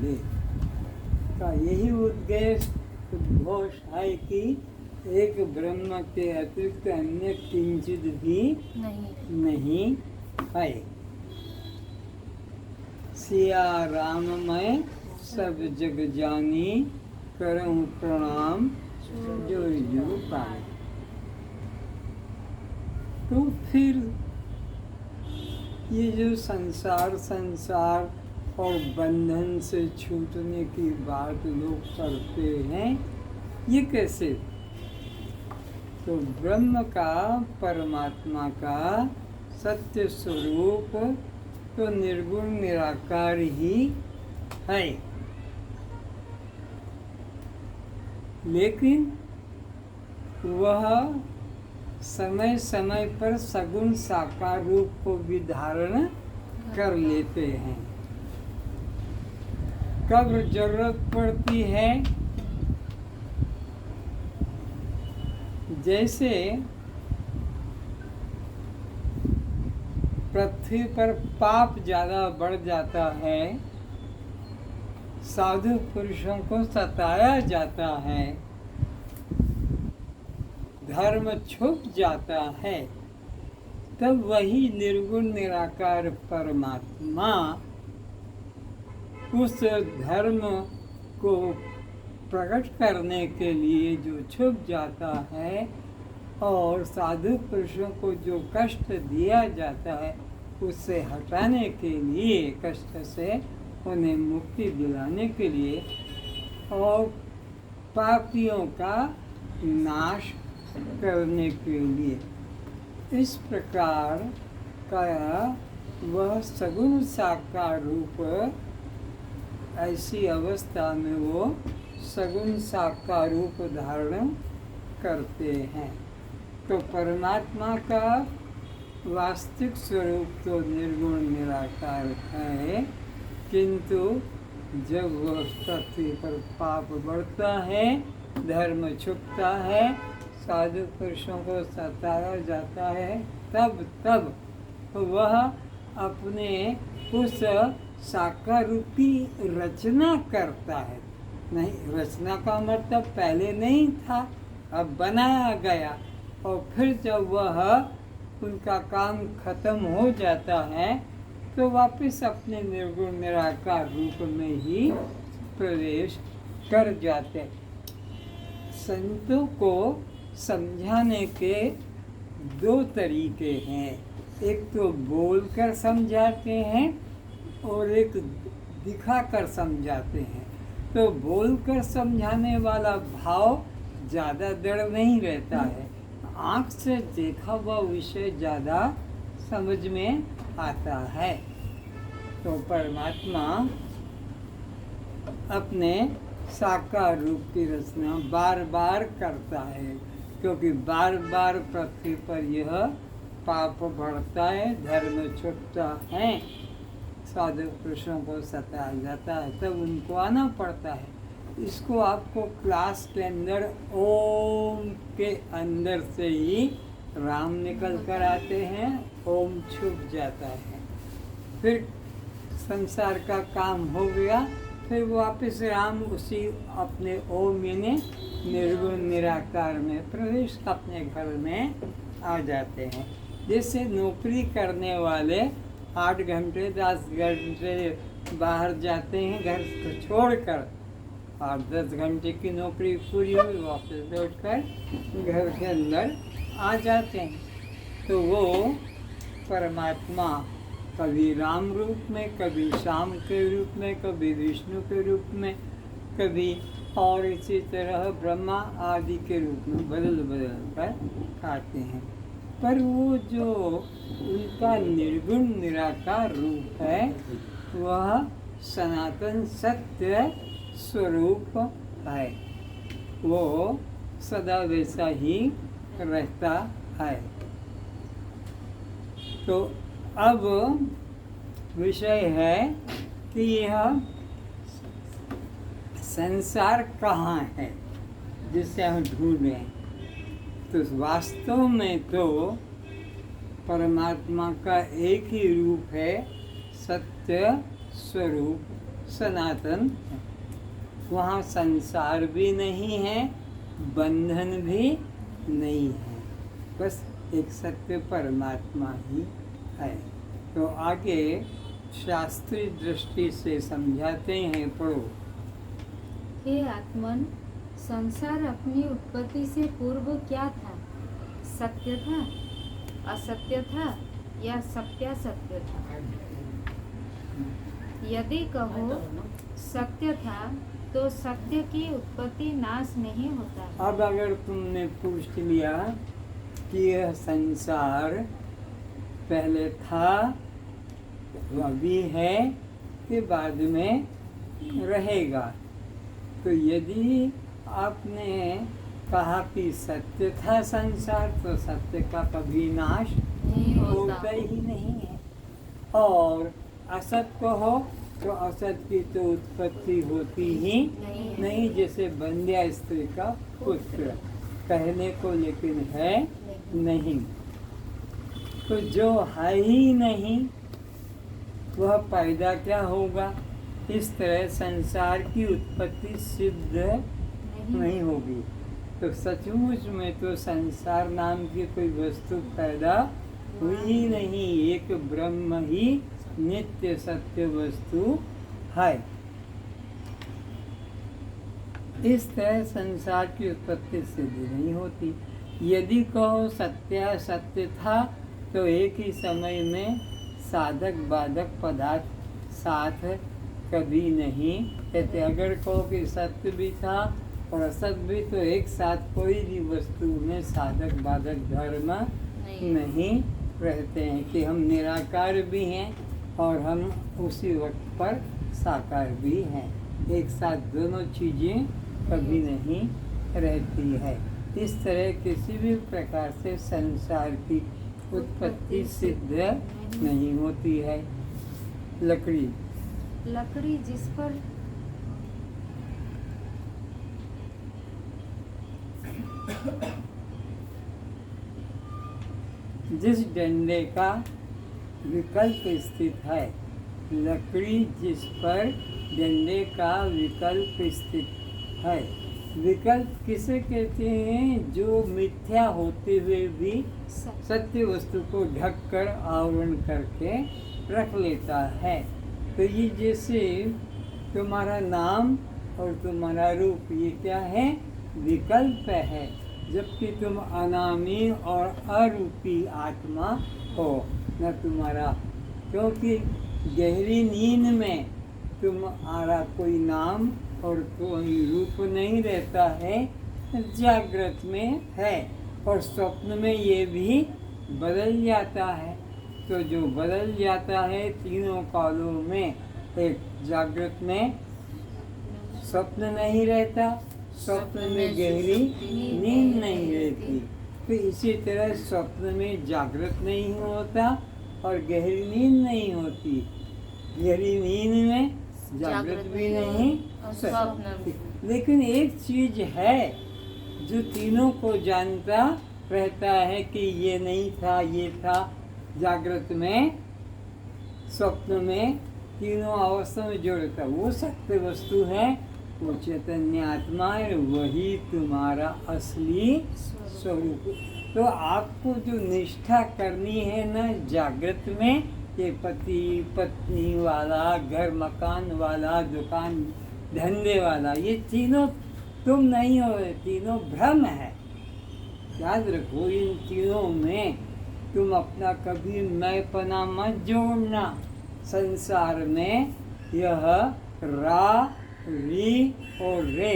ले। का यही उद्घोष है कि एक ब्रह्म के अतिरिक्त अन्य किंचित भी नहीं है। सिया राम मैं सब जग जानी, करऊं प्रणाम जो जो पाए। तो फिर ये जो संसार और बंधन से छूटने की बात लोग करते हैं, ये कैसे? तो ब्रह्म का, परमात्मा का सत्य स्वरूप तो निर्गुण निराकार ही है, लेकिन वह समय समय पर सगुण साकार रूप को भी धारण कर लेते हैं। कब जरूरत पड़ती है, जैसे पृथ्वी पर पाप ज़्यादा बढ़ जाता है, साधु पुरुषों को सताया जाता है, धर्म छुप जाता है, तब वही निर्गुण निराकार परमात्मा उस धर्म को प्रकट करने के लिए जो छुप जाता है और साधु पुरुषों को जो कष्ट दिया जाता है, उससे हटाने के लिए, कष्ट से उन्हें मुक्ति दिलाने के लिए और पापियों का नाश करने के लिए, इस प्रकार का वह सगुण साकार रूप, ऐसी अवस्था में वो सगुण साकार रूप धारण करते हैं। तो परमात्मा का वास्तविक स्वरूप तो निर्गुण निराकार है, किंतु जब वह पृथ्वी पर पाप बढ़ता है, धर्म छुपता है, साधु पुरुषों को सताया जाता है, तब वह अपने उस साकार रूपी रचना करता है। नहीं, रचना का मतलब पहले नहीं था, अब बनाया गया, और फिर जब वह उनका काम खत्म हो जाता है तो वापस अपने निर्गुण निराकार रूप में ही प्रवेश कर जाते। संतों को समझाने के दो तरीके हैं, एक तो बोलकर समझाते हैं और एक दिखाकर समझाते हैं। तो बोलकर समझाने वाला भाव ज़्यादा दृढ़ नहीं रहता है, आँख से देखा हुआ विषय ज़्यादा समझ में आता है। तो परमात्मा अपने साकार रूप की रचना बार बार करता है, क्योंकि बार बार पृथ्वी पर यह पाप बढ़ता है, धर्म छुटता है, साधु पुरुषों को सताया जाता है, तब उनको आना पड़ता है। इसको आपको क्लास के अंदर ओम के अंदर से ही राम निकल कर आते हैं, ओम छुप जाता है, फिर संसार का काम हो गया, फिर वापस राम उसी अपने ओम यानी निर्गुण निराकार में प्रवेश अपने घर में आ जाते हैं। जैसे नौकरी करने वाले 8 घंटे 10 घंटे बाहर जाते हैं घर को छोड़कर, 8-10 घंटे की नौकरी पूरी हुई, वापस लौटकर घर के अंदर आ जाते हैं। तो वो परमात्मा कभी राम रूप में, कभी श्याम के रूप में, कभी विष्णु के रूप में, कभी और इसी तरह ब्रह्मा आदि के रूप में बदल कर आते हैं। पर वो जो उनका निर्गुण निराकार रूप है, वह सनातन सत्य स्वरूप है, वो सदा वैसा ही रहता है। तो अब विषय है कि यह संसार कहाँ है जिसे हम ढूंढ रहे हैं। तो वास्तव में तो परमात्मा का एक ही रूप है, सत्य स्वरूप सनातन है। वहाँ संसार भी नहीं है, बंधन भी नहीं है, बस एक सत्य परमात्मा ही है। तो आगे शास्त्रीय दृष्टि से समझाते हैं, पढ़ो। हे आत्मन, संसार अपनी उत्पत्ति से पूर्व क्या था? सत्य था, असत्य था या सत्यासत्य था? यदि कहो सत्य था तो सत्य की उत्पत्ति नाश नहीं होता। अब अगर तुमने पूछ लिया कि यह संसार पहले था, अभी है कि बाद में रहेगा, तो यदि आपने कहा कि सत्य था संसार, तो सत्य का कभी नाश नहीं होता ही नहीं है। और असत्य हो तो असत की तो उत्पत्ति होती ही नहीं, जैसे बंध्या स्त्री का पुत्र कहने को लेकिन है नहीं। तो जो है ही नहीं वह पैदा क्या होगा? इस तरह संसार की उत्पत्ति सिद्ध नहीं होगी। तो सचमुच में तो संसार नाम की कोई वस्तु पैदा हुई ही नहीं, एक ब्रह्म ही नित्य सत्य वस्तु है। इस तरह संसार की उत्पत्ति सिद्ध नहीं होती। यदि कहो सत्य सत्य था, तो एक ही समय में साधक बाधक पदार्थ साथ कभी नहीं कहते। अगर कहो कि सत्य भी था और असत भी, तो एक साथ कोई भी वस्तु में साधक बाधक धर्म नहीं रहते हैं कि हम निराकार भी हैं और हम उसी वक्त पर साकार भी हैं। एक साथ दोनों चीज़ें कभी नहीं रहती है। इस तरह किसी भी प्रकार से संसार की उत्पत्ति सिद्ध नहीं होती है। लकड़ी जिस पर जिस डंडे का विकल्प स्थित है, लकड़ी जिस पर डंडे का विकल्प स्थित है। विकल्प किसे कहते हैं? जो मिथ्या होते हुए भी सत्य वस्तु को ढककर आवरण करके रख लेता है। तो ये जैसे तुम्हारा नाम और तुम्हारा रूप, ये क्या है? विकल्प है। जबकि तुम अनामी और अरूपी आत्मा हो न तुम्हारा, क्योंकि गहरी नींद में तुम्हारा कोई नाम और कोई रूप नहीं रहता है, जागृत में है। और स्वप्न में ये भी बदल जाता है। तो जो बदल जाता है तीनों कालों में, एक जागृत में स्वप्न नहीं रहता, स्वप्न में गहरी नींद नहीं रहती। तो इसी तरह स्वप्न में जागृत नहीं होता और गहरी नींद नहीं होती। गहरी नींद में जागृत भी नहीं, स्वप्न। लेकिन एक चीज है जो तीनों को जानता रहता है कि ये नहीं था, ये था। जागृत में, स्वप्न में, तीनों अवस्था में जो रहता है वो सत्य वस्तु है, वो चैतन्य आत्मा है, वही तुम्हारा असली स्वरूप। तो आपको जो निष्ठा करनी है ना जागृत में, ये पति पत्नी वाला, घर मकान वाला, दुकान धंधे वाला, ये तीनों तुम नहीं हो, तीनों भ्रम है। याद रखो, इन तीनों में तुम अपना कभी मैंपना मत जोड़ना। संसार में यह रा, री और रे,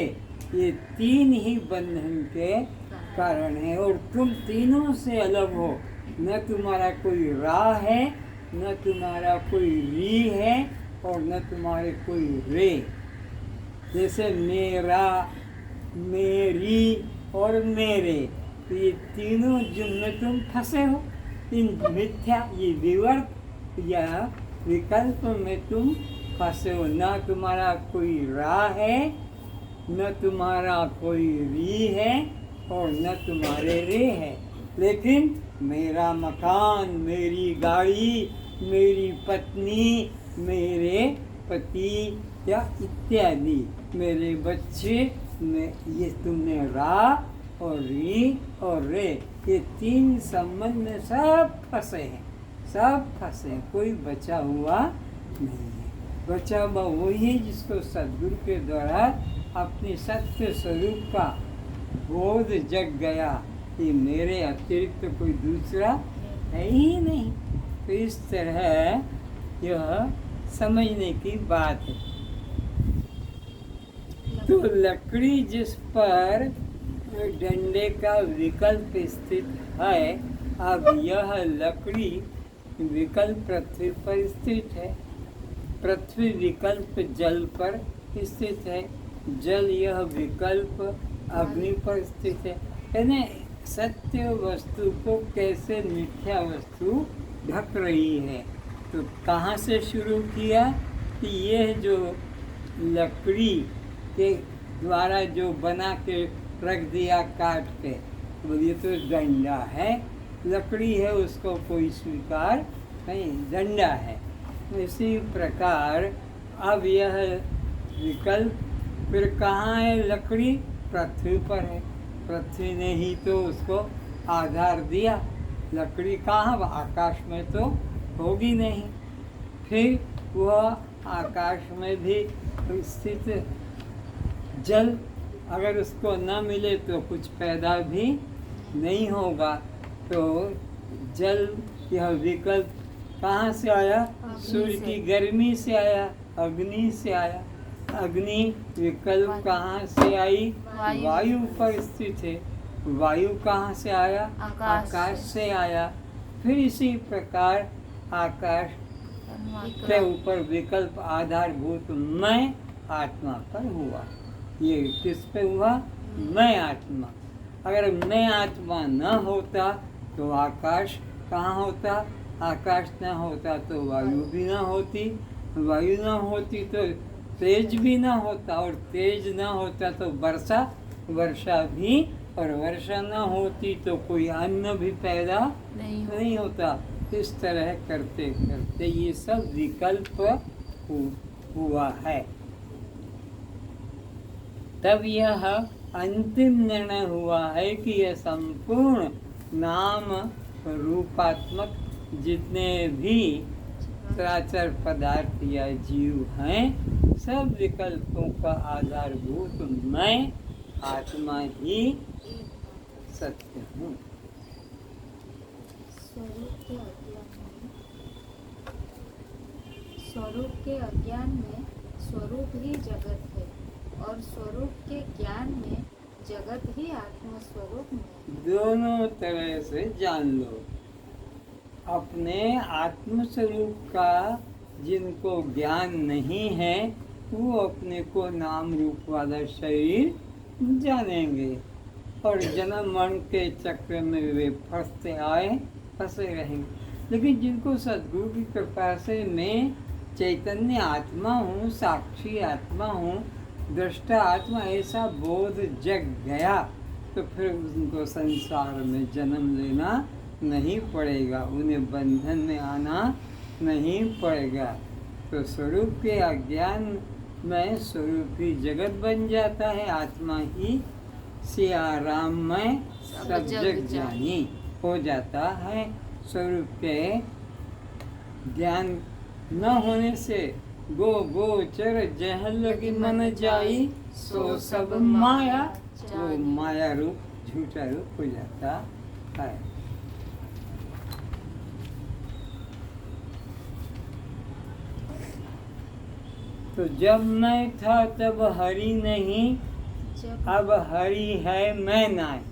ये तीन ही बंधन के कारण है। और तुम तीनों से अलग हो। न तुम्हारा कोई रा है, न तुम्हारा कोई री है और न तुम्हारे कोई रे। जैसे मेरा, मेरी और मेरे, तो ये तीनों जिनमें तुम फंसे हो, इन मिथ्या, ये विवर्त या विकल्प में तुम फंसे हो। न तुम्हारा कोई रा है, न तुम्हारा कोई री है और न तुम्हारे रे है। लेकिन मेरा मकान, मेरी गाड़ी, मेरी पत्नी, मेरे पति, या इत्यादि। मेरे बच्चे में ये तुमने रा और री और रे, ये तीन संबंध में सब फंसे हैं, सब फंसे हैं, कोई बचा हुआ नहीं है। बचा हुआ वही है जिसको सद्गुरु के द्वारा अपने सत्य स्वरूप का बोध जग गया कि मेरे अतिरिक्त तो कोई दूसरा है ही नहीं। तो इस तरह यह समझने की बात है। तो लकड़ी जिस पर डंडे का विकल्प स्थित है, अब यह लकड़ी विकल्प पृथ्वी पर स्थित है, पृथ्वी विकल्प जल पर स्थित है, जल यह विकल्प अग्नि पर स्थित है। यानी सत्य वस्तु को कैसे मिथ्या वस्तु ढक रही है। तो कहाँ से शुरू किया कि यह जो लकड़ी के द्वारा जो बना के रख दिया काट के, बोलिए तो डंडा है, लकड़ी है उसको कोई स्वीकार नहीं, डंडा है। इसी प्रकार अब यह विकल्प फिर कहाँ है, लकड़ी पृथ्वी पर है, पृथ्वी ने ही तो उसको आधार दिया। लकड़ी कहाँ, आकाश में तो होगी नहीं। फिर वह आकाश में भी स्थित जल, अगर उसको न मिले तो कुछ पैदा भी नहीं होगा। तो जल यह विकल्प कहाँ से आया, सूर्य की गर्मी से आया, अग्नि से आया। अग्नि विकल्प कहाँ से आई, वायु पर स्थित है। वायु कहाँ से आया, आकाश से आया। फिर इसी प्रकार आकाश के ऊपर विकल्प आधारभूत मैं आत्मा पर हुआ। ये किस पे हुआ, मैं आत्मा। अगर मैं आत्मा न होता तो आकाश कहाँ होता, आकाश न होता तो वायु भी न होती, वायु न होती तो तेज भी न होता, और तेज न होता तो वर्षा भी, और वर्षा न होती तो कोई अन्न भी पैदा नहीं होता। इस तरह करते करते ये सब विकल्प हुआ है। तब यह अंतिम निर्णय हुआ है कि यह संपूर्ण नाम रूपात्मक जितने भी चराचर पदार्थ या जीव हैं, सब विकल्पों का आधारभूत मैं आत्मा ही सत्य हूँ। स्वरूप के अज्ञान में स्वरूप ही जगत है, और स्वरूप के ज्ञान में जगत ही आत्मस्वरूप में। दोनों तरह से जान लो। अपने आत्मस्वरूप का जिनको ज्ञान नहीं है, वो अपने को नाम रूप वाला शरीर जानेंगे, और जन्म मरण के चक्र में वे फंसे रहेंगे। लेकिन जिनको सद्गुरु की कृपा से मैं चैतन्य आत्मा हूँ, साक्षी आत्मा हूँ, दृष्टा आत्मा, ऐसा बोध जग गया, तो फिर उनको संसार में जन्म लेना नहीं पड़ेगा, उन्हें बंधन में आना नहीं पड़ेगा। तो स्वरूप के अज्ञान में स्वरूप ही जगत बन जाता है। आत्मा ही सिया राम में सब जग जानी हो जाता है। स्वरूप के ज्ञान न होने से गोचर जह लगी मन जाई, सो सब माया, वो माया रूप झूठा रूप हो जाता है। तो जब मैं था तब हरि नहीं, अब हरि है मैं नहीं।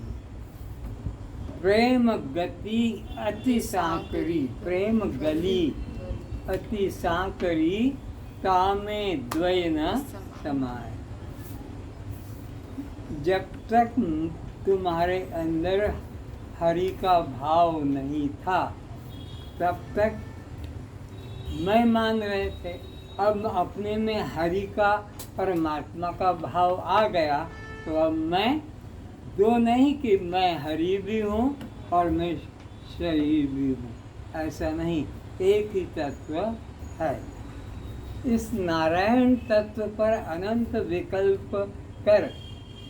प्रेम गति अति सांकरी, प्रेम गली अति सांकरी, तामे द्वय न समाए। जब तक तुम्हारे अंदर हरि का भाव नहीं था, तब तक मैं मान रहे थे। अब अपने में हरि का, परमात्मा का भाव आ गया, तो अब मैं दो नहीं कि मैं हरि भी हूँ और मैं शरीर भी हूँ, ऐसा नहीं, एक ही तत्व है। इस नारायण तत्व पर अनंत विकल्प कर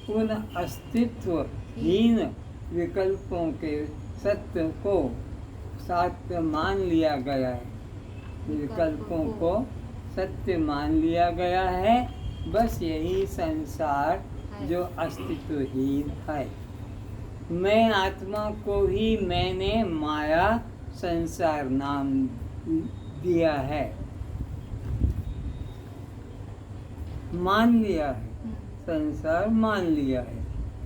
उन अस्तित्वहीन विकल्पों के सत्य को सत्य मान लिया गया है। विकल्पों को सत्य मान लिया गया है। बस यही संसार जो अस्तित्वहीन है। मैं आत्मा को ही मैंने माया संसार नाम दिया है, मान लिया है, संसार मान लिया है।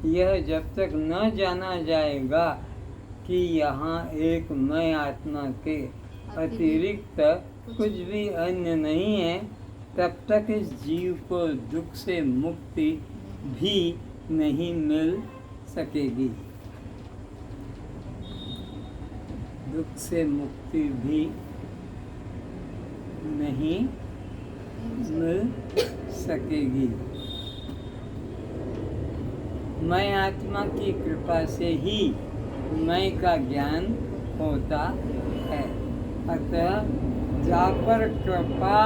यह जब तक न जाना जाएगा कि यहाँ एक मैं आत्मा के अतिरिक्त कुछ भी अन्य नहीं है, तब तक इस जीव को दुख से मुक्ति भी नहीं मिल सकेगी। दुख से मुक्ति भी नहीं मिल सकेगी। मैं आत्मा की कृपा से ही मैं का ज्ञान होता है। अतः जा पर कृपा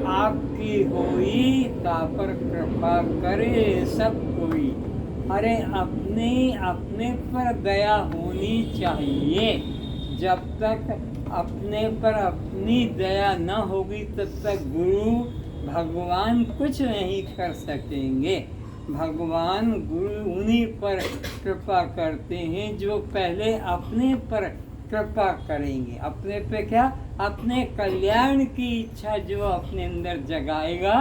आपकी होई, ता पर कृपा करे सब कोई। अरे अपने पर दया होनी चाहिए। जब तक अपने पर अपनी दया न होगी तब तक गुरु भगवान कुछ नहीं कर सकेंगे। भगवान गुरु उन्हीं पर कृपा करते हैं जो पहले अपने पर कृपा करेंगे। अपने पे क्या? अपने कल्याण की इच्छा जो अपने अंदर जगाएगा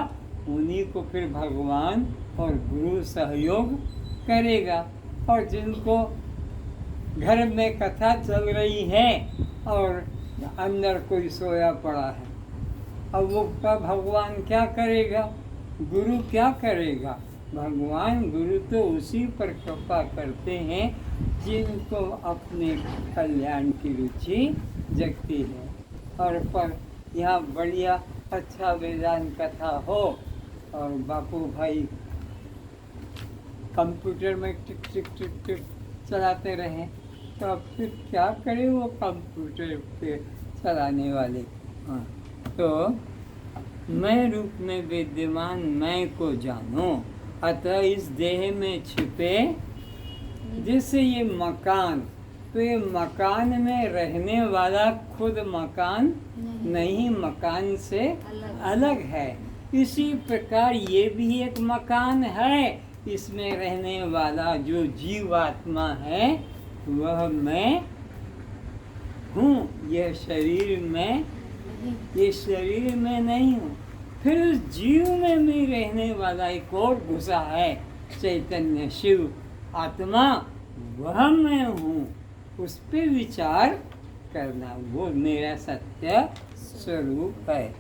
उन्हीं को फिर भगवान और गुरु सहयोग करेगा। और जिनको घर में कथा चल रही है और अंदर कोई सोया पड़ा है, अब वो भगवान क्या करेगा? गुरु क्या करेगा? भगवान गुरु तो उसी पर कृपा करते हैं जिनको अपने कल्याण की रुचि जगती है। और पर यहाँ बढ़िया अच्छा वेदांत कथा हो और बापू भाई कंप्यूटर में टिक टिक टिक टिक चलाते रहें, तो अब फिर क्या करें वो कंप्यूटर पे चलाने वाले। हाँ, तो मैं रूप में विद्यमान मैं को जानो, अतः इस देह में छिपे जैसे ये मकान, तो ये मकान में रहने वाला खुद मकान नहीं, मकान से अलग है। इसी प्रकार ये भी एक मकान है। इसमें रहने वाला जो जीवात्मा है वह मैं हूँ। यह शरीर में, ये शरीर में नहीं हूँ। फिर उस जीव में भी रहने वाला एक और घुसा है, चैतन्य शिव आत्मा, वह मैं हूँ। उस पे विचार करना, वो मेरा सत्य स्वरूप है।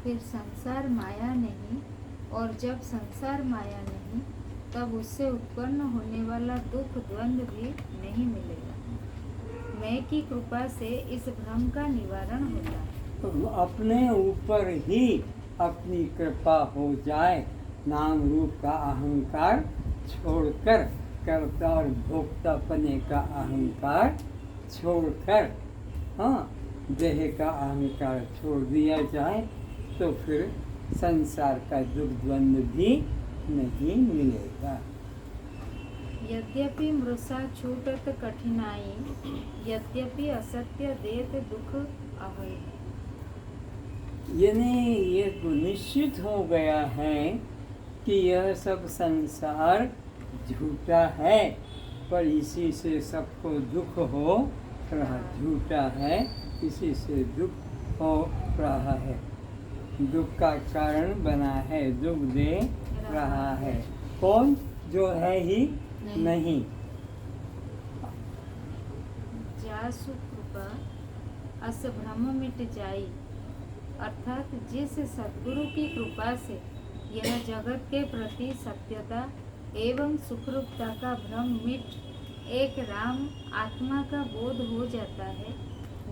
फिर संसार माया नहीं, और जब संसार माया नहीं तब उससे उत्पन्न होने वाला दुख द्वंद्व भी नहीं मिलेगा। मैं की कृपा से इस भ्रम का निवारण होता है। तो अपने ऊपर ही अपनी कृपा हो जाए, नाम रूप का अहंकार छोड़कर, कर्ता और भोक्ता पने का अहंकार छोड़कर, हाँ, देह का अहंकार छोड़ दिया जाए तो फिर संसार का दुख द्वंद्व भी नहीं मिलेगा। यद्यपि मृषा छूटत कठिनाई, यद्यपि असत्य देत दुख अभय। यानी ये निश्चित हो गया है कि यह सब संसार झूठा है, पर इसी से सबको दुख हो रहा। झूठा है, इसी से दुख हो रहा है। दुख का कारण बना है, दुख दे रहा है। कौन? जो है ही नहीं। जासु कृपा अस भ्रम मिट जाई, अर्थात जिस सद्गुरु की कृपा से यह जगत के प्रति सत्यता एवं सुखरूपता का भ्रम मिट एक राम आत्मा का बोध हो जाता है,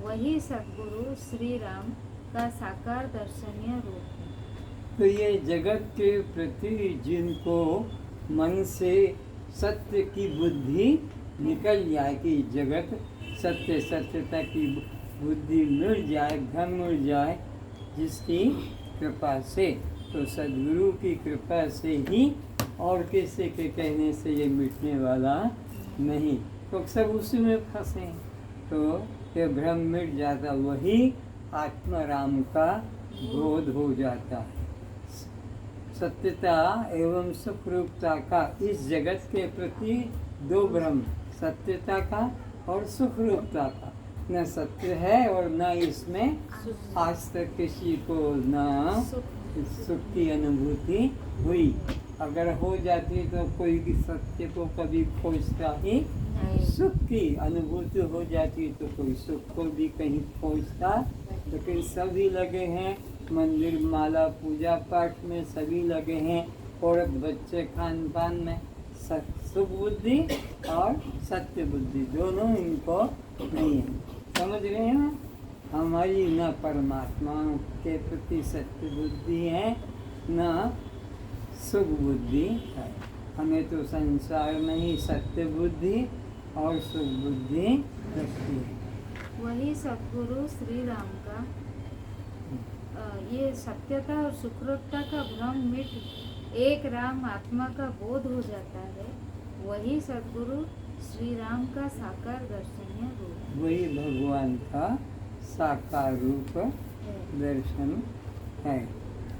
वही सद्गुरु श्री राम का साकार दर्शनीय रूप है। तो ये जगत के प्रति जिनको मन से सत्य की बुद्धि निकल जाए कि जगत सत्य सत्यता की बुद्धि मिट जाए, भ्रम मिट जाए जिसकी कृपा से, तो सद्गुरु की कृपा से ही, और किसी के कहने से ये मिटने वाला नहीं। तो सब उसी में फंसे, तो ये भ्रम मिट जाता, वही आत्माराम का बोध हो जाता है। सत्यता एवं सुखरूपता का इस जगत के प्रति दो भ्रम, सत्यता का और सुखरूपता का। न सत्य है और न इसमें आज तक किसी को न सुख की अनुभूति हुई। अगर हो जाती तो कोई भी सत्य को कभी खोजता ही, सुख की अनुभूति हो जाती तो कोई सुख को भी कहीं खोजता। लेकिन सभी लगे हैं मंदिर, माला, पूजा पाठ में, सभी लगे हैं औरत बच्चे खान पान में। सुख बुद्धि और सत्य बुद्धि दोनों इनको नहीं है। समझ रहे हैं ना? हमारी न परमात्मा के प्रति सत्य बुद्धि है, न सुख बुद्धि है। हमें तो संसार में ही सत्य बुद्धि और सुख बुद्धि रखती है। वही सद्गुरु श्री राम का ये सत्यता और सुखरूपता का भ्रम मिट एक राम आत्मा का बोध हो जाता है। वही सद्गुरु श्री राम का साकार दर्शनीय रूप, वही भगवान का साकार रूप दर्शन है।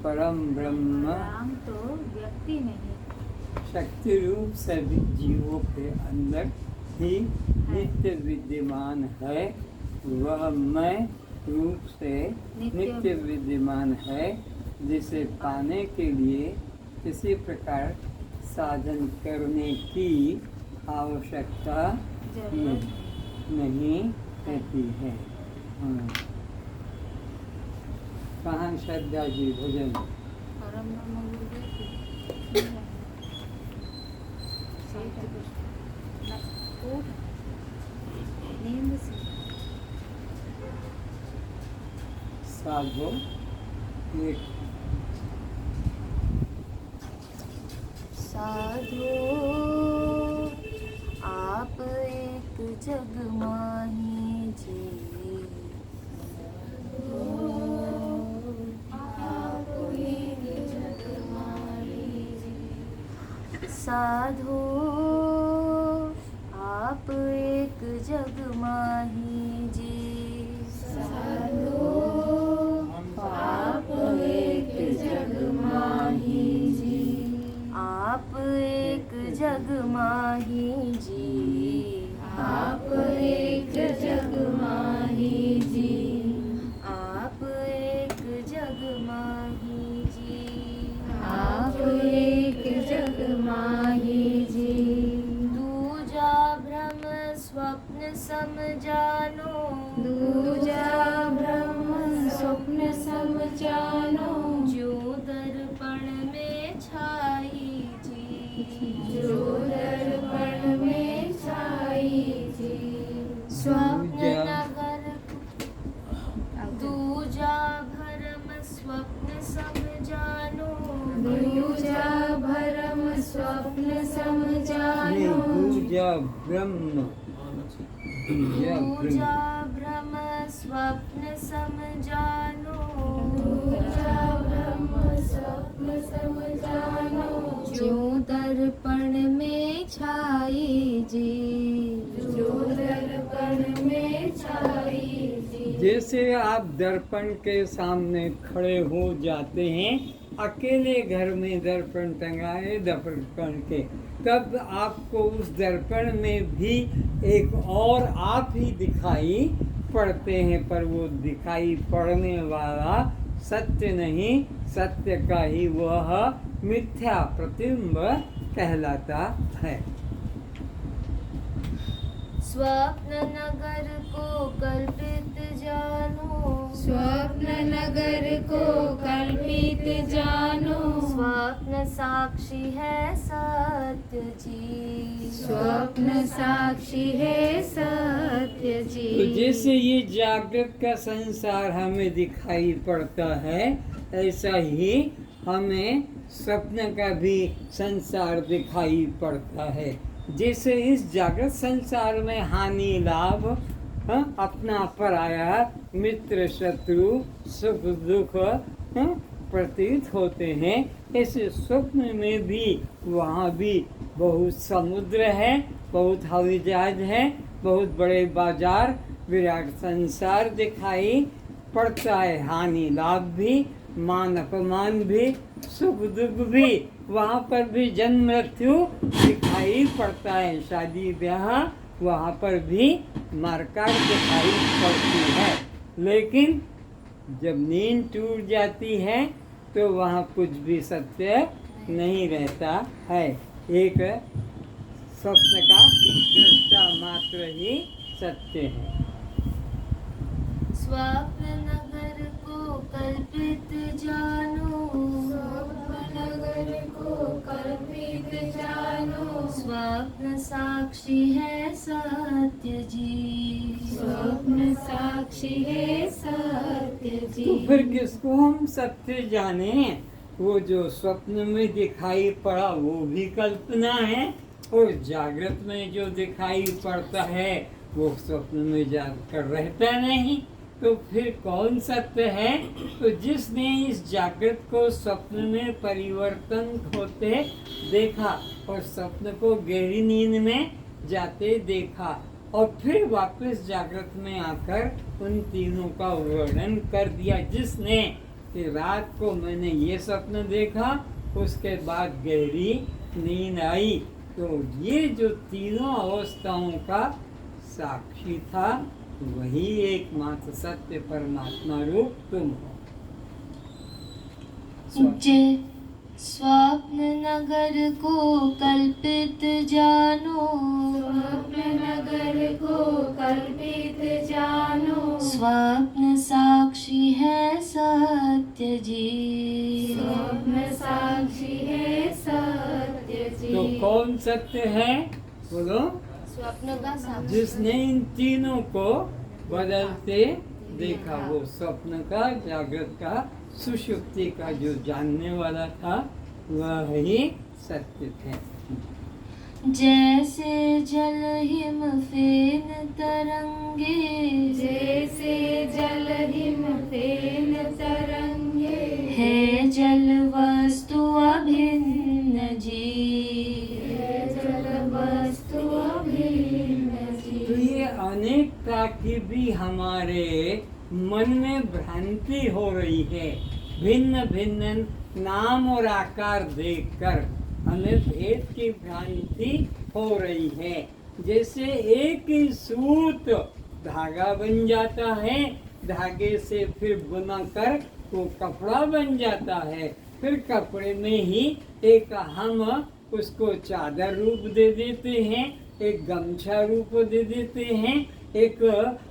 परम ब्रह्म राम तो व्यक्ति नहीं, शक्ति रूप सभी जीवों के अंदर ही नित्य विद्यमान है। वह मैं रूप से नित्य विद्यमान है, जिसे पाने के लिए किसी प्रकार साधन करने की आवश्यकता नहीं रहती है। कहाँ श्रद्धा जी भोजन? परम ब्रह्म गुरुदेव नींद से साधो एक साधो आप एक जग माही जी, आप एक जग माही जी। साधो आप एक जग माही जी, साधो आप एक जग माही जी, आप एक जग माही जी, आप एक जग माही जी, आप एक जग माही जी, आप एक जग माही जी। दूजा भ्रम स्वप्न सम जानो, दूजा भ्रम स्वप्न सम जानो, जो दर्पण में छाई जी, जो दर्पण में छाई जी। स्वप्न नगर दूजा भरम स्वप्न सम जानो, दूजा भरम स्वप्न सम जानो, दूजा ब्रह्म, दूजा भ्रम स्वप्न सम जानो, दूजा भ्रम स्वप्न सम जानो, जो दर्पण में छाई जी, जो दर्पण में छाई जी। जैसे आप दर्पण के सामने खड़े हो जाते हैं, अकेले घर में दर्पण टंगाए दर्पण के, तब आपको उस दर्पण में भी एक और आप ही दिखाई पड़ते हैं, पर वो दिखाई पड़ने वाला सत्य नहीं, सत्य का ही वह मिथ्या प्रतिबिंब कहलाता है। स्वप्न नगर को कल्पित जानो, स्वप्न नगर को कल्पित जानो, स्वप्न साक्षी है सत्य जी, स्वप्न साक्षी है सत्य जी। तो जैसे ये जागृत का संसार हमें दिखाई पड़ता है, ऐसा ही हमें स्वप्न का भी संसार दिखाई पड़ता है। जैसे इस जागृत संसार में हानि लाभ अपना पराया मित्र शत्रु सुख दुख प्रतीत होते हैं। ऐसे स्वप्न में भी वहाँ भी बहुत समुद्र है, बहुत हवाई जहाज है, बहुत बड़े बाजार, विराट संसार दिखाई पड़ता है। हानि लाभ भी, मान अपमान भी, सुख दुख भी, वहाँ पर भी जन्म मृत्यु दिखाई पड़ता है। शादी ब्याह वहाँ पर भी मारकाट दिखाई पड़ती है। लेकिन जब नींद टूट जाती है तो वहाँ कुछ भी सत्य नहीं रहता है। एक स्वप्न का दृष्टा मात्र ही सत्य है। स्वप्न नगर को कल्पित जानो, स्वप्न नगर को कल्पित जानो, स्वप्न साक्षी है सत्य जी, स्वप्न साक्षी है सत्य जी। तो फिर किसको हम सत्य जाने? वो जो स्वप्न में दिखाई पड़ा वो भी कल्पना है, और जागृत में जो दिखाई पड़ता है वो स्वप्न में जाकर रहता नहीं। तो फिर कौन सत्य है? तो जिसने इस जागृत को स्वप्न में परिवर्तन होते देखा और स्वप्न को गहरी नींद में जाते देखा और फिर वापस जागृत में आकर उन तीनों का वर्णन कर दिया। जिसने कि रात को मैंने ये स्वप्न देखा, उसके बाद गहरी नींद आई, तो ये जो तीनों अवस्थाओं का साक्षी था वही एकमात्र सत्य परमात्मा रूप तुम हो। जे स्वप्न नगर को कल्पित जानो, स्वप्न नगर को कल्पित जानो, स्वप्न साक्षी है सत्य जी, स्वप्न साक्षी है सत्य जी। तो कौन सत्य है? बोलो। स्वप्न का साक्षी जिसने इन तीनों को बदलते देखा, वो स्वप्न का, जागृत का, सुषुप्ति का जो जानने वाला था वह ही सत्य थे। जैसे जल हिम फेन तरंगे, जैसे जल हिम फेन तरंगे, है जल वस्तु अभिन्न जी, है जल वस्तु अभिन्न तो जी। ये अनेकता की भी हमारे मन में भ्रांति हो रही है। भिन्न भिन्न नाम और आकार देखकर हमें भेद की भ्रांति हो रही है। जैसे एक ही सूत धागा बन जाता है, धागे से फिर बुनाकर वो कपड़ा बन जाता है, फिर कपड़े में ही एक हम उसको चादर रूप दे देते हैं, एक गमछा रूप दे देते हैं, एक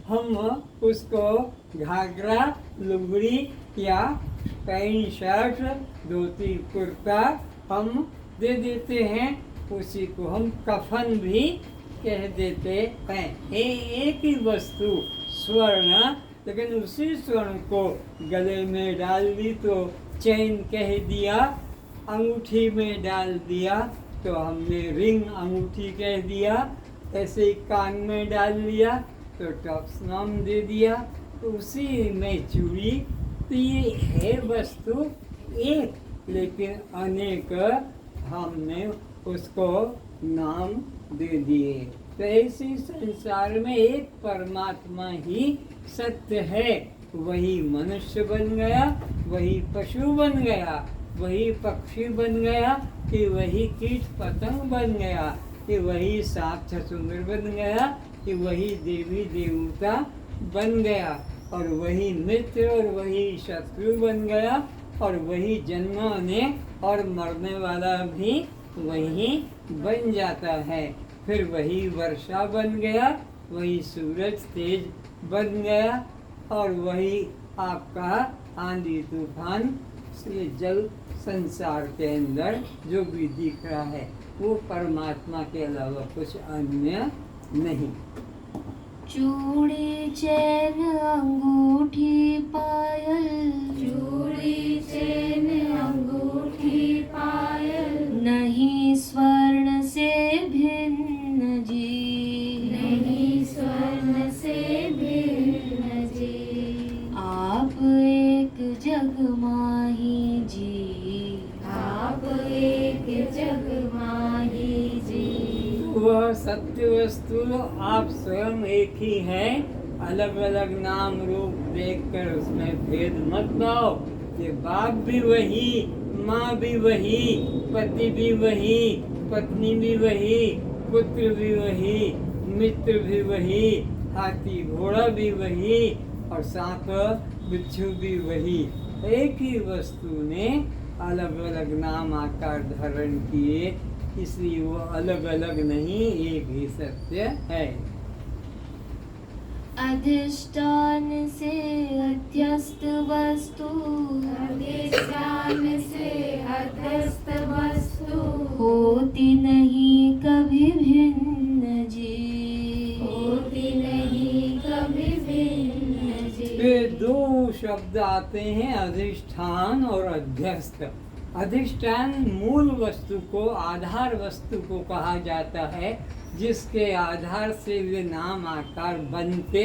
हम उसको घाघरा लुगड़ी या पैंट शर्ट धोती कुर्ता हम दे देते हैं, उसी को हम कफन भी कह देते हैं। एक ही वस्तु स्वर्ण, लेकिन उसी स्वर्ण को गले में डाल दी तो चैन कह दिया, अंगूठी में डाल दिया तो हमने रिंग अंगूठी कह दिया, ऐसे ही कान में डाल लिया तो टॉप्स नाम दे दिया, तो उसी में चूड़ी। तो ये है वस्तु एक, लेकिन अनेक हमने उसको नाम दे दिए। तो ऐसे संसार में एक परमात्मा ही सत्य है। वही मनुष्य बन गया, वही पशु बन गया, वही पक्षी बन गया, कि वही कीट पतंग बन गया, कि वही सांप छछूंदर बन गया, कि वही देवी देवता बन गया, और वही मित्र और वही शत्रु बन गया, और वही जन्मने और मरने वाला भी वही बन जाता है। फिर वही वर्षा बन गया, वही सूरज तेज बन गया, और वही आपका आंधी तूफान से जल संसार के अंदर जो भी दिख रहा है वो परमात्मा के अलावा कुछ अन्य नहीं। चूड़ी चैन अंगूठी पायल, चूड़ी चैन अंगूठी पायल, नहीं स्वर्ण से भिन्न जी, नहीं स्वर्ण से जग माही जी, आप एक जग माही जी। वह सत्य वस्तु आप स्वयं एक ही हैं, अलग अलग नाम रूप देखकर उसमें भेद मत पाओ। ये बाप भी वही, माँ भी वही, पति भी वही, पत्नी भी वही, पुत्र भी वही, मित्र भी वही, हाथी घोड़ा भी वही और सांप बिच्छू भी वही। एक ही वस्तु ने अलग अलग नाम आकार धारण किए, इसलिए वो अलग अलग नहीं, एक ही सत्य है। अधिष्ठान से अध्यस्त वस्तु, अधिष्ठान से अध्यस्त वस्तु होती नहीं कभी भिन्न जी, होती नहीं कभी भिन्न जी। ये दो शब्द आते हैं, अधिष्ठान और अध्यस्त। अधिष्ठान मूल वस्तु को, आधार वस्तु को कहा जाता है, जिसके आधार से वे नाम आकार बनते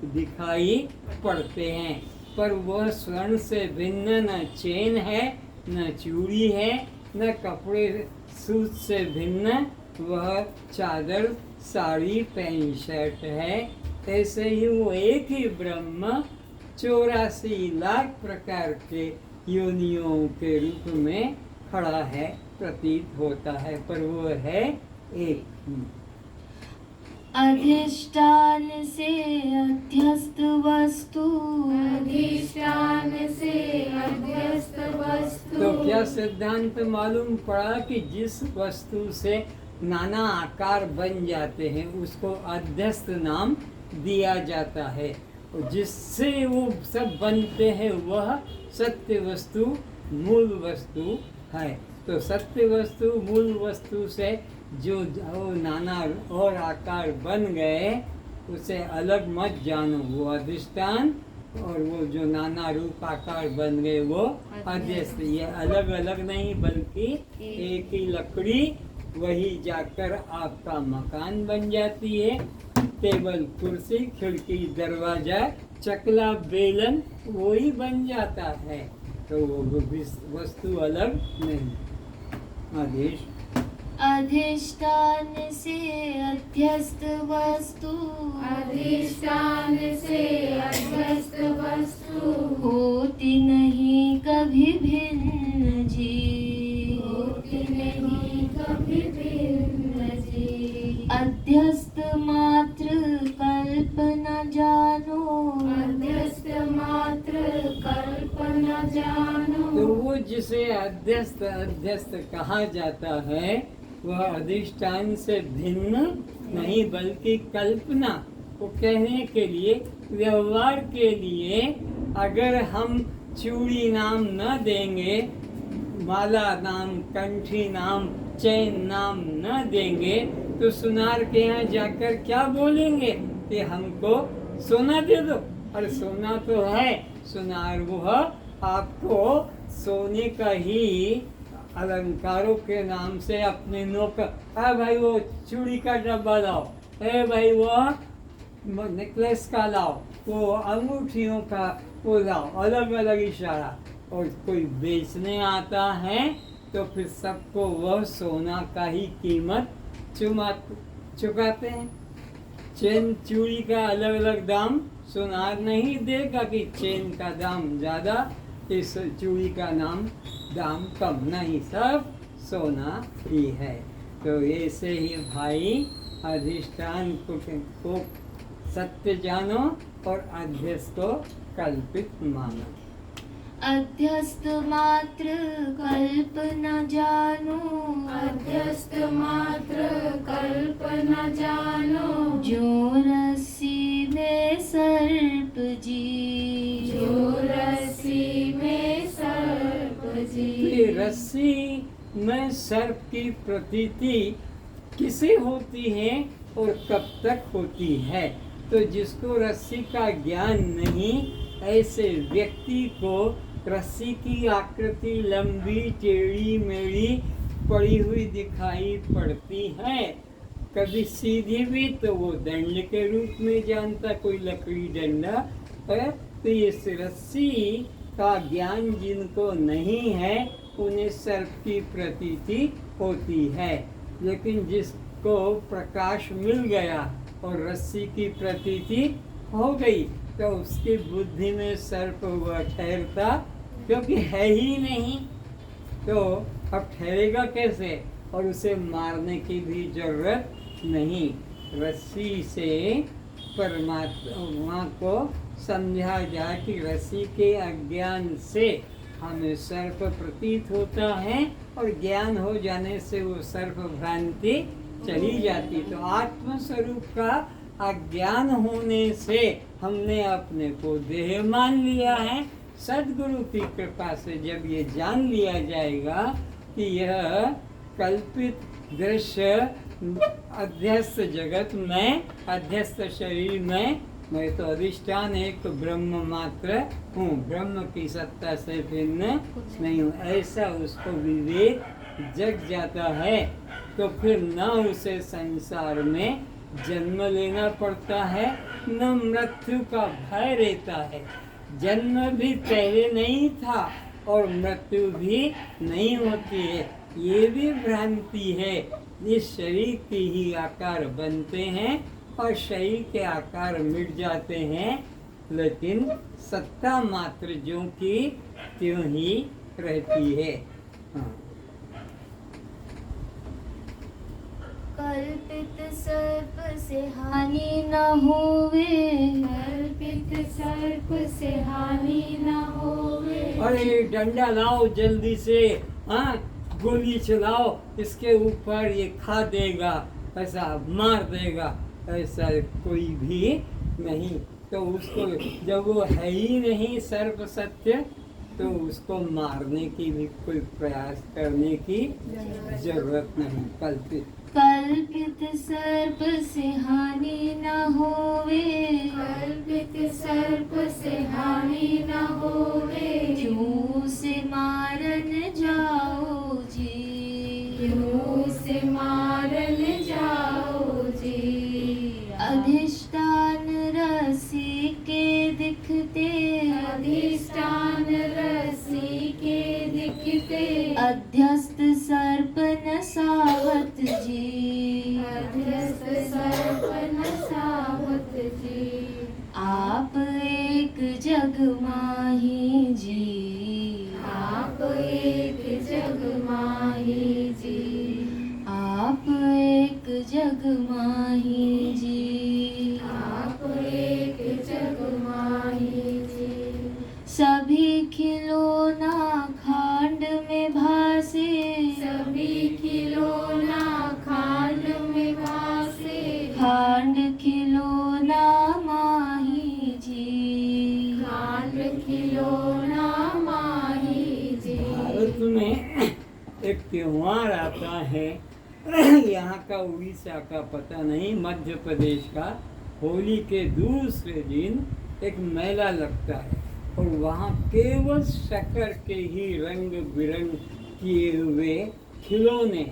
दिखाई पड़ते हैं। पर वह स्वर्ण से भिन्न न चेन है, न चूड़ी है, न कपड़े सूत से भिन्न वह चादर साड़ी पैंट शर्ट है। ऐसे ही वो एक ही ब्रह्म 84 लाख प्रकार के योनियों के रूप में खड़ा है, प्रतीत होता है, पर वो है एक ही। अधिष्ठान से अध्यस्त वस्तु, अधिष्ठान से अध्यस्त वस्तु तो क्या सिद्धांत मालूम पड़ा कि जिस वस्तु से नाना आकार बन जाते हैं उसको अध्यस्त नाम दिया जाता है, और जिससे वो सब बनते हैं वह सत्य वस्तु मूल वस्तु है। तो सत्य वस्तु मूल वस्तु से जो नाना और आकार बन गए उसे अलग मत जानो, वो अधिष्ठान, और वो जो नाना रूप आकार बन गए वो अध्यस्त। ये अलग अलग नहीं बल्कि एक ही लकड़ी, वही जाकर आपका मकान बन जाती है। टेबल कुर्सी खिड़की दरवाजा चकला बेलन वही बन जाता है, तो वो वस्तु अलग नहीं। आदेश अधिष्ठान से अध्यस्त वस्तु, अधिष्ठान से अध्यस्त वस्तु होती नहीं कभी भिन्न जी, होती नहीं कभी भिन्न जी। अध्यस्त मात्र कल्प न जानो, अध्यस्त मात्र कल्प न जानो। तो वो जिसे अध्यस्त अध्यस्त कहा जाता है वह अधिष्ठान से भिन्न नहीं बल्कि कल्पना को कहने के लिए, व्यवहार के लिए अगर हम चूड़ी नाम न देंगे, माला नाम, कंठी नाम, चैन नाम न देंगे, तो सुनार के यहाँ जाकर क्या बोलेंगे कि हमको सोना दे दो। और सोना तो है, सुनार वह आपको सोने का ही अलंकारों के नाम से अपने नौकर, भाई वो चूड़ी का डब्बा लाओ, भाई वो नेकलेस का लाओ, वो अंगूठियों का वो लाओ, अलग अलग इशारा। और कोई बेचने आता है तो फिर सबको वह सोना का ही कीमत चुकाते हैं। चेन चूड़ी का अलग अलग दाम सुनार नहीं देगा कि चेन का दाम ज़्यादा, इस चूड़ी का दाम कम, नहीं, सब सोना ही है। तो ऐसे ही भाई अधिष्ठान को सत्य जानो और अध्यस्त को कल्पित मानो। अध्यस्त मात्र कल्प न जानो, अध्यस्त मात्र कल्प न जानो। जो रस्सी में सर्प जी, जो रस्सी में सर्प जी। ये रस्सी में सर्प की प्रतीति किसे होती है और कब तक होती है? तो जिसको रस्सी का ज्ञान नहीं, ऐसे व्यक्ति को रस्सी की आकृति लंबी टेढ़ी मेढ़ी पड़ी हुई दिखाई पड़ती है, कभी सीधी भी तो वो दंड के रूप में जानता, कोई लकड़ी डंडा है। तो ये रस्सी का ज्ञान जिनको नहीं है उन्हें सर्प की प्रतीति होती है, लेकिन जिसको प्रकाश मिल गया और रस्सी की प्रतीति हो गई तो उसकी बुद्धि में सर्प हुआ ठहरता, क्योंकि है ही नहीं तो अब ठहरेगा कैसे, और उसे मारने की भी जरूरत नहीं। रस्सी से परमात्मा को समझा जाए कि रस्सी के अज्ञान से हमें सर्प प्रतीत होता है और ज्ञान हो जाने से वो सर्प भ्रांति चली जाती। तो आत्म स्वरूप का अज्ञान होने से हमने अपने को देह मान लिया है। सद्गुरु की कृपा से जब ये जान लिया जाएगा कि यह कल्पित दृश्य अध्यस्त जगत में, अध्यस्त शरीर में मैं तो अधिष्ठान एक ब्रह्म मात्र हूँ, ब्रह्म की सत्ता से भिन्न नहीं हूँ, ऐसा उसको विवेक जग जाता है तो फिर न उसे संसार में जन्म लेना पड़ता है, न मृत्यु का भय रहता है। जन्म भी पहले नहीं था और मृत्यु भी नहीं होती है, ये भी भ्रांति है। इस शरीर के ही आकार बनते हैं और शरीर के आकार मिट जाते हैं, लेकिन सत्ता मात्र जो की त्यों ही रहती है। हाँ। कल्पित सर्प से हानि न होवे, कल्पित सर्प से हानि न होवे। अरे डंडा लाओ जल्दी से, हाँ गोली चलाओ, इसके ऊपर ये खा देगा, ऐसा मार देगा, ऐसा कोई भी नहीं। तो उसको जब वो है ही नहीं सर्प सत्य, तो उसको मारने की भी कोई प्रयास करने की जरूरत नहीं। कल्पित सर्प से हानि न होवे, कल्पित सर्प से हानि न होवे। क्यों से मारन जाओ जी, क्यों से मारन जाओ जी। अधिष्ठान रसी के दिखते, अधिष्ठान रसी के दिखते। अध्यस्त सर्प न सावत जी, अध्यस्त सर्प न सावत जी। आप एक जग माही जी, आप एक जग माही जी। आप एक जग माही जी, आप एक जग माही जी। सभी खिलौना खांड में भासे, सभी खिलौना खांड में भासे। खांड खिलौना माही जी, खांड खिलौना माही जी। भारत में एक त्योहार आता है, यहाँ का उड़ीसा का पता नहीं, मध्य प्रदेश का, होली के दूसरे दिन एक मेला लगता है और वहाँ केवल शक्कर के ही रंग बिरंग किए हुए खिलौने,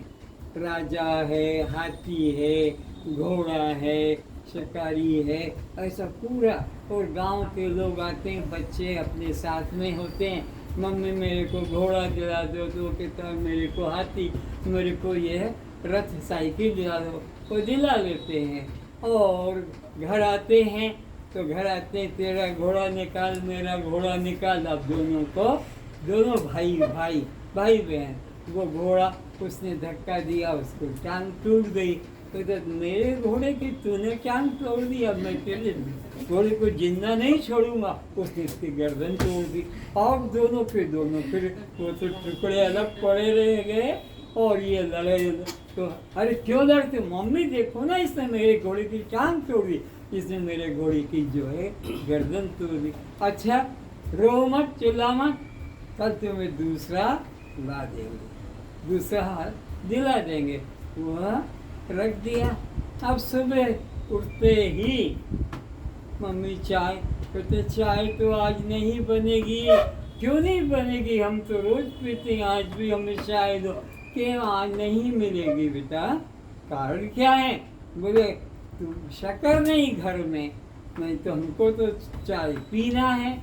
राजा है, हाथी है, घोड़ा है, शिकारी है, ऐसा पूरा। और गांव के लोग आते हैं, बच्चे अपने साथ में होते हैं, मम्मी मेरे को घोड़ा दिला दो, तो कहता मेरे को हाथी, मेरे को ये रथ साइकिल दिला दो, वो दिला लेते हैं। और घर आते हैं तो घर आते हैं, तेरा घोड़ा निकाल, मेरा घोड़ा निकाल। अब दोनों को, दोनों भाई बहन, वो घोड़ा उसने धक्का दिया, उसको टांग टूट गई। तो मेरे घोड़े की तूने टांग तोड़ दी, अब मैं तेरे घोड़े को जिंदा नहीं छोड़ूंगा। उसने उसकी गर्दन तोड़ दी। और दोनों फिर वो तो टुकड़े अलग पड़े रह गए और ये लड़े। तो अरे क्यों लड़ते, मम्मी देखो ना, इसने मेरे घोड़े की टांग तोड़ दी, इसने मेरे घोड़े की जो है गर्दन तोड़ दी। अच्छा रो मत, चिल्ला मत, कल तुम्हें दूसरा ला देंगे, दूसरा दिला देंगे। वह रख दिया। अब सुबह उठते ही मम्मी चाय, कहते चाय तो आज नहीं बनेगी। क्यों नहीं बनेगी, हम तो रोज पीते हैं, आज भी हमें चाय दो। क्यों आज नहीं मिलेगी बेटा, कारण क्या है? बोले तू शक्कर नहीं घर में, नहीं तो हमको तो चाय पीना है।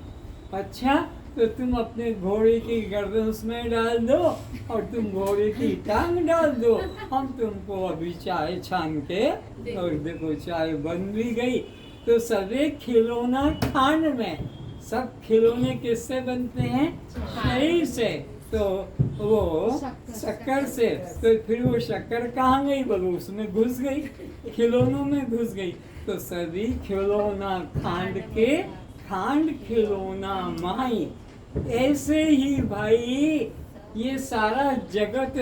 अच्छा तो तुम अपने घोड़े की गर्दन उसमें डाल दो और तुम घोड़े की टांग डाल दो, हम तुमको अभी चाय छान के, और देखो चाय बन भी गई। तो सभी खिलौना खांड में, सब खिलौने किससे बनते हैं? शरीर से। तो वो शक्कर से, तो फिर वो शक्कर कहाँ गई? बोलो उसमें घुस गई, खिलौनों में घुस गई। तो सभी खिलौना खांड के खांड खिलौना माई। ऐसे ही भाई ये सारा जगत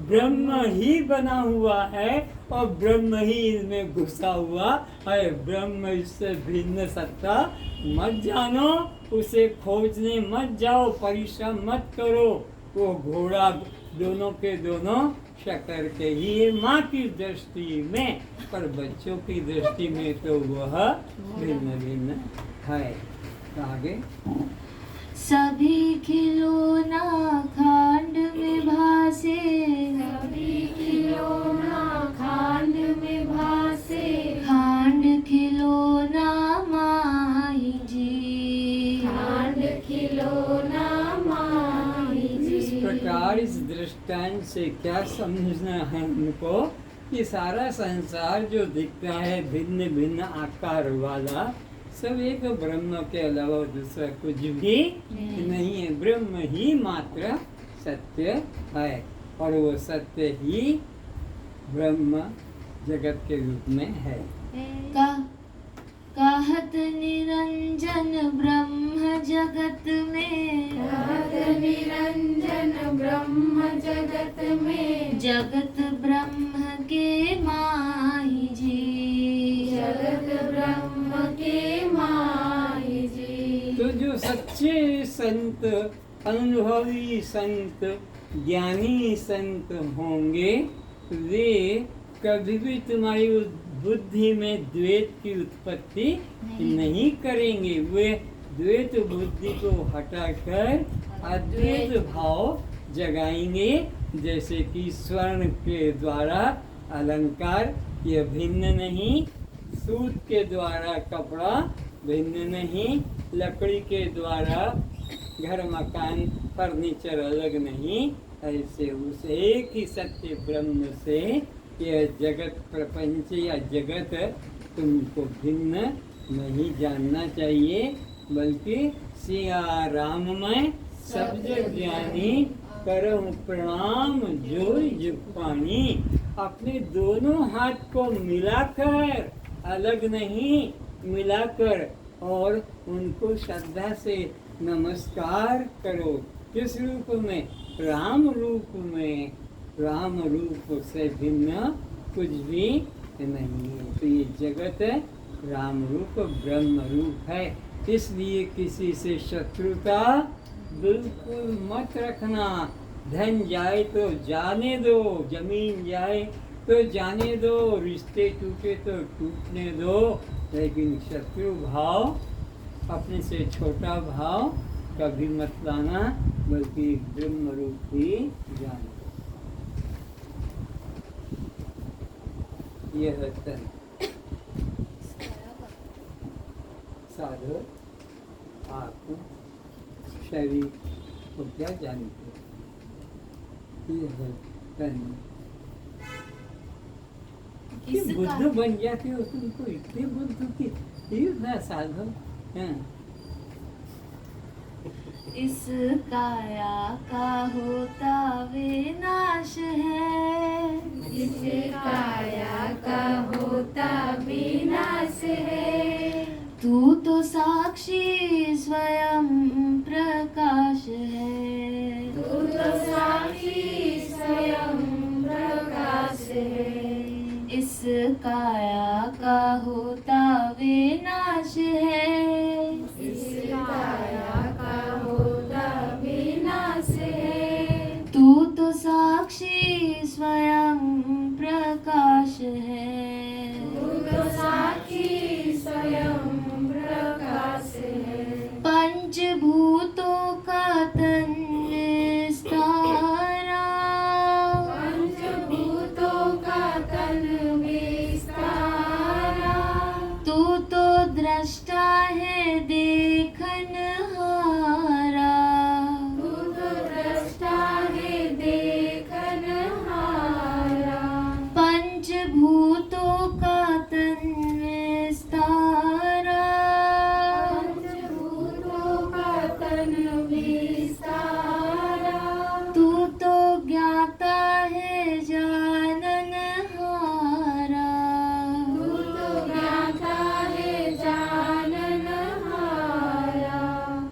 ब्रह्म ही बना हुआ है और ब्रह्म ही इसमें घुसा हुआ है। ब्रह्म इससे भिन्न सत्ता मत जानो, उसे खोजने मत जाओ, परिश्रम मत करो। वो घोड़ा दोनों के दोनों शक्कर के ही है माँ की दृष्टि में, पर बच्चों की दृष्टि में तो वह भिन्न भिन्न है। आगे सभी खिलौना खांड में भासे, सभी खिलौना खांड में भासे, खांड खिलौना माही जी, खांड खिलौना माही जी। इस प्रकार इस दृष्टांत से क्या समझना है हमको कि सारा संसार जो दिखता है भिन्न भिन्न आकार वाला, सब एक ब्रह्म के अलावा दूसरा कुछ भी नहीं है। ब्रह्म ही मात्र सत्य है और वो सत्य ही ब्रह्म जगत के रूप में है। कहत निरंजन ब्रह्म जगत में, कहत निरंजन ब्रह्म जगत में, जगत ब्रह्म के माही जी, जगत ब्रह्म के माही जी। तो जो सच्चे संत, अनुभवी संत, ज्ञानी संत होंगे, वे कभी भी तुम्हारी बुद्धि में द्वैत की उत्पत्ति नहीं करेंगे। वे द्वैत बुद्धि को हटाकर अद्वैत भाव जगाएंगे। जैसे कि स्वर्ण के द्वारा अलंकार ये भिन्न नहीं, सूत के द्वारा कपड़ा भिन्न नहीं, लकड़ी के द्वारा घर मकान फर्नीचर अलग नहीं, ऐसे उस एक ही सत्य ब्रह्म से यह जगत प्रपंच या जगत तुमको भिन्न नहीं जानना चाहिए, बल्कि सिया राम में सब जग ज्ञानी करहु प्रणाम जोई जुग पानी। अपने दोनों हाथ को मिलाकर, अलग नहीं, मिलाकर और उनको श्रद्धा से नमस्कार करो। किस रूप में? राम रूप में। राम रूप से भिन्न कुछ भी नहीं है। तो ये जगत राम रूप ब्रह्म रूप है। इसलिए किसी से शत्रुता बिल्कुल मत रखना। धन जाए तो जाने दो, जमीन जाए तो जाने दो, रिश्ते टूटे तो टूटने दो, लेकिन शत्रु भाव, अपने से छोटा भाव कभी मत लाना, बल्कि ब्रह्म रूप ही जानो। यह तन साधु आप शरीर को क्या जानते? यह तन बुद्ध बन जाते हो तुमको, इतने बुद्ध की इतना साधु। इस काया का होता विनाश है, इस काया का होता विनाश है, तू तो साक्षी स्वयं प्रकाश है, तू तो साक्षी स्वयं प्रकाश है। इस काया का होता विनाश है, इस काया का होता विनाश है, तू तो साक्षी स्वयं प्रकाश है, तू तो साक्षी स्वयं प्रकाश है। पंचभूतों का तन विस्तारा, पंचभूतों का तन विस्तारा, तू तो दृष्टा है देखनहारा, विस्तारा। तू तो ज्ञाता है जाननहारा। तू तो ज्ञाता है जाननहारा।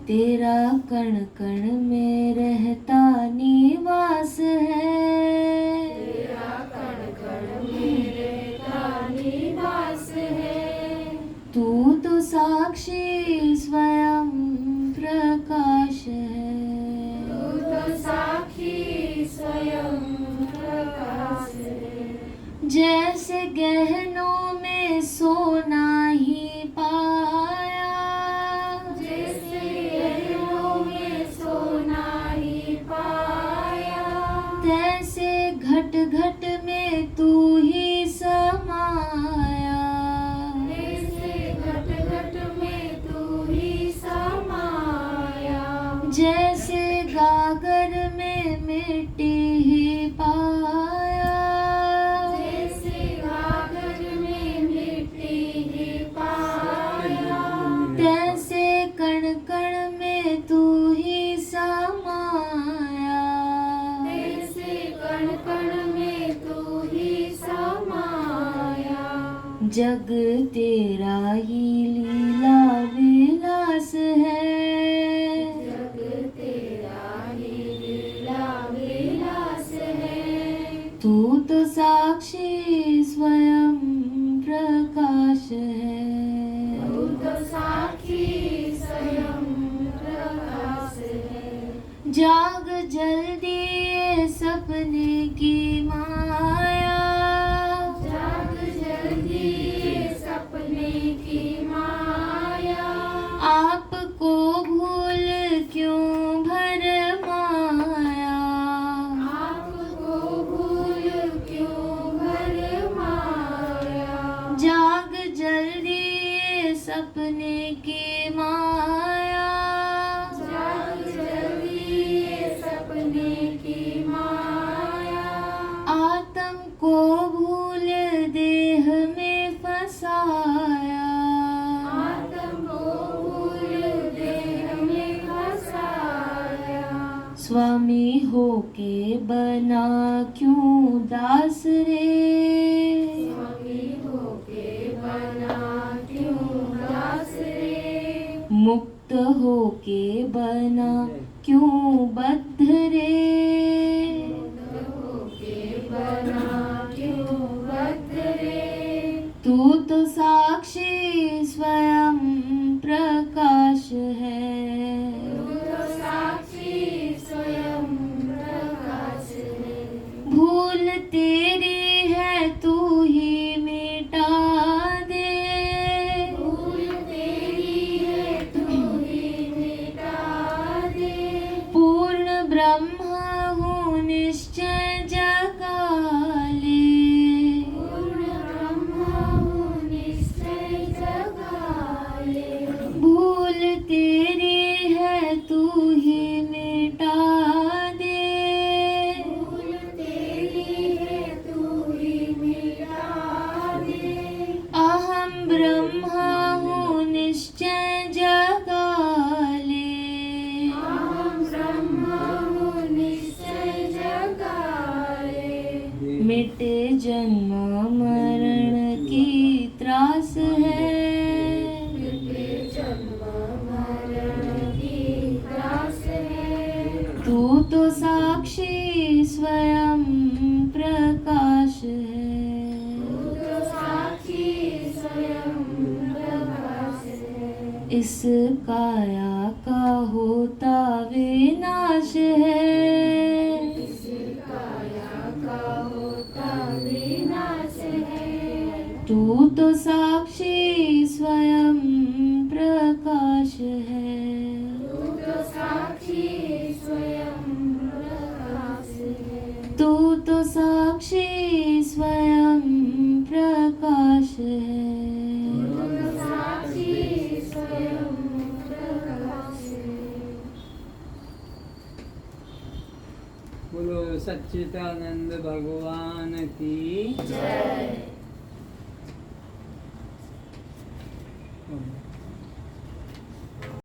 तेरा कण कण में रहता निवास है। तेरा कण कण में रहता निवास है। तू तो साक्षी स्वयं प्रकाश है। तू तो साक्षी स्वयं प्रकाश है। जैसे गहनों में सोना ही पाया। जैसे गहनों में सोना ही पाया। तैसे घट घट में तू ही समाया। जैसे घट घट में तू ही समाया। जैसे गागर में मिट्टी ही पाया। जैसे गागर में मिट्टी ही पाया। तैसे कण कण में तू ही समाया। जैसे कण कण में तू ही समाया। जग तेरा ही लीला विलास है। जग तेरा ही लीला विलास है। तू तो साक्षी स्वयं प्रकाश है। तू तो साक्षी स्वयं प्रकाश है। जाग जल्दी ये सपने की माया। जाग जल्दी ये सपने की माया। आपको भूल क्यों भरमाया। आपको भूल क्यों भरमाया। जाग जल्दी ये सपने की माया। जाग जल्दी ये सपने की माया। आत्म को भूल देह में फसाया। आत्म को भूल देह में फसाया। स्वामी होके बना क्यों दास रे। स्वामी होके बना क्यों दास रे। मुक्त होके बना क्यों बद्ध रे। होके बना क्यों बद्ध रे। तू तो साक्षी स्वयं प्रकाश है। तू तो साक्षी स्वयं प्रकाश है। भूल तेरी है तू ही मिटा दे। भूल तेरी है तू ही मिटा दे। पूर्ण ब्रह्म हूँ निश्चय जगा ले। पूर्ण ब्रह्म हूँ निश्चय जगा ले। भूल तेरी है तू ही मिटा दे। भूल तेरी है तू ही मिटा दे। अहम ब्रह्म हूँ निश्चय जगा ले। अहं ब्रह्म हूँ निश्चय जगा ले। मिट जन्म मरण की त्रास है। मिटे जन्म मरण की त्रास है। तू तो साक्षी स्वयं प्रकाश है। तू तो साक्षी स्वयं प्रकाश है। इस काया का होता विनाश है। इस काया का होता विनाश है। तू तो साक्षी स्वयं प्रकाश है। तू तो साक्षी स्वयं प्रकाश है। तू तो साक्षी स्वयं प्रकाश है। तू तो साक्षी स्वयं प्रकाश है। बोलो सच्चिदानंद भगवान की जय। जय।